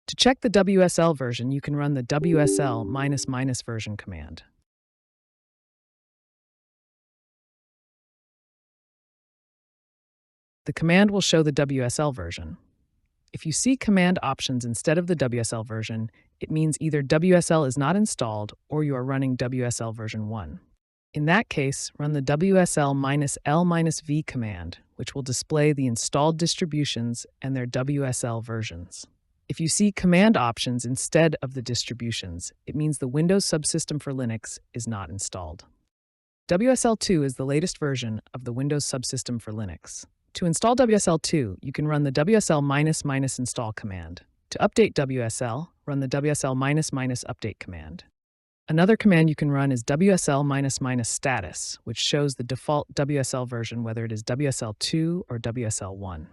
To check the WSL version, you can run the WSL version command. The command will show the WSL version. If you see command options instead of the WSL version, it means either WSL is not installed or you are running WSL version 1. In that case, run the WSL-L-V command, which will display the installed distributions and their WSL versions. If you see command options instead of the distributions, it means the Windows Subsystem for Linux is not installed. WSL2 is the latest version of the Windows Subsystem for Linux. To install WSL2, you can run the WSL install command. To update WSL, run the WSL update command. Another command you can run is WSL status, which shows the default WSL version, whether it is WSL2 or WSL1.